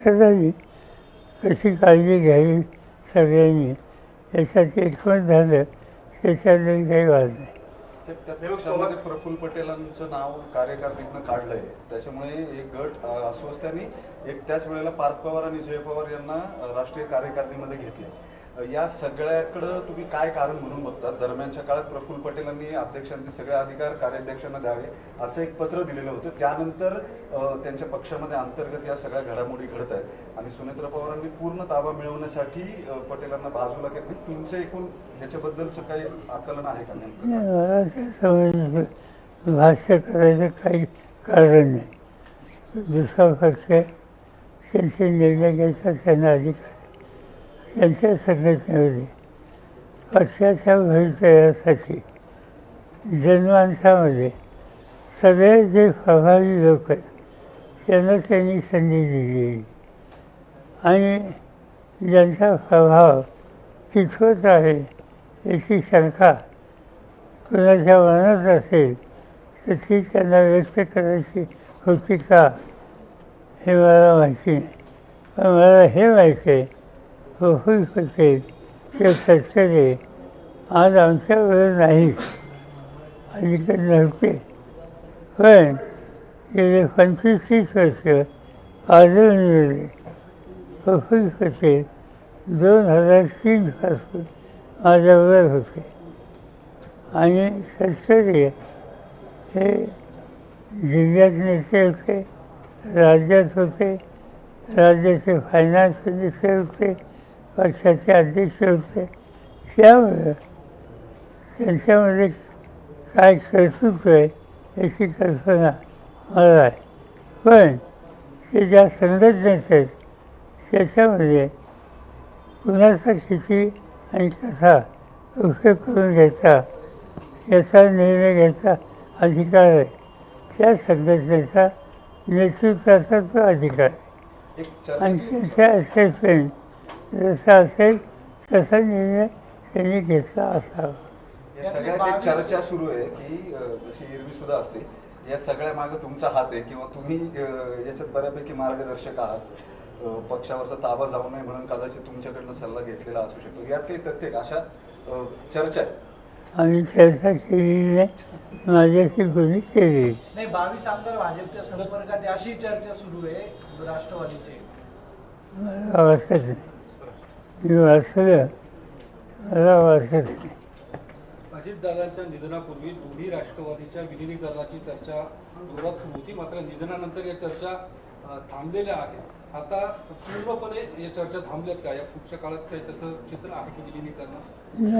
सगळ्यांनी कशी काळजी घ्यावी सगळ्यांनी याच्यात एकमत झालं त्याच्यात काही वाद नाही. त्या पक्षामध्ये प्रफुल्ल पटेलांचं नाव कार्यकारिणीतनं काढलंय, त्याच्यामुळे एक गट अस्वस्थांनी एक त्याच वेळेला पार्थ पवार आणि जय पवार यांना राष्ट्रीय कार्यकारिणीमध्ये घेतले. या सगळ्याकडं तुम्ही काय कारण म्हणून बघता? दरम्यानच्या काळात प्रफुल्ल पटेलांनी अध्यक्षांचे सगळे अधिकार कार्याध्यक्षांना द्यावे असं एक पत्र दिलेलं होतं. त्यानंतर त्यांच्या पक्षामध्ये अंतर्गत या सगळ्या घडामोडी घडत आहेत आणि सुनेत्रा पवारांनी पूर्ण ताबा मिळवण्यासाठी पटेलांना बाजूला केलं. तुमचं एकूण ह्याच्याबद्दलचं काही आकलन आहे का? मला समज भाष्य करायचं काही कारण नाही. दुसरा पक्ष त्यांचे निर्णय घ्यायचा त्यांना अधिकार त्यांच्या संघटनेमध्ये पक्षाच्या भवितव्यासाठी जनमानसामध्ये सगळे जे प्रभावी लोक आहेत त्यांना त्यांनी संधी दिली आणि ज्यांचा प्रभाव कितपत आहे याची शंका कुणाच्या मनात असेल तर ती त्यांना व्यक्त करायची होती का हे मला माहिती नाही. पण मला हे माहिती आहे प्रफुल्ल पटेल किंवा तटकरे आज आमच्याबरोबर नाहीत, अलीकडे नव्हते, पण गेले 25-30 वर्ष आदरणीय प्रफुल्ल पटेल 2003 पासून माझ्याबरोबर होते आणि तटकरे हे जिल्ह्यात नेते होते, राज्यात होते, राज्याचे फायनान्स मिनिस्टर होते, पक्षाचे अध्यक्ष होते. त्यामुळं त्यांच्यामध्ये काय कर्तृत्व आहे याची कल्पना मला आहे. पण ते ज्या संघटनेत आहेत त्याच्यामध्ये कुणाचा किती आणि कसा उपयोग करून घ्यायचा याचा निर्णय घ्यायचा अधिकार आहे. त्या संघटनेचा नेतृत्वाचा तो अधिकार आहे आणि त्यांच्या असेसमेंट जसा असेल तसा निर्णय त्यांनी घेतला असावा. या सगळ्यात चर्चा सुरू आहे की जशी एरवी सुद्धा असते, या सगळ्या मागे तुमचा हात आहे किंवा तुम्ही याच्यात बऱ्यापैकी मार्गदर्शक आहात. पक्षावरचा ताबा जाऊ नये म्हणून कदाचित तुमच्याकडनं सल्ला घेतलेला असू शकतो. यात काही तथ्य अशा चर्चा आहे? आम्ही चर्चा केलेली नाही, माझ्याशी कोणी केली नाही. 22 आमदार भाजपच्या संपर्कात अशी चर्चा सुरू आहे राष्ट्रवादीची. मला वाटत नाही. मी वाचलं, मला वाटत नाही. अजितदादांच्या निधनापूर्वी दोन्ही राष्ट्रवादीच्या विलिनीकरणाची चर्चा जोरात सुरू होती. मात्र निधनानंतर या चर्चा थांबलेल्या आहेत. आता पूर्णपणे या चर्चा थांबल्यात का? या पुढच्या काळात काही तसं चित्र आहे की विलिनीकरण?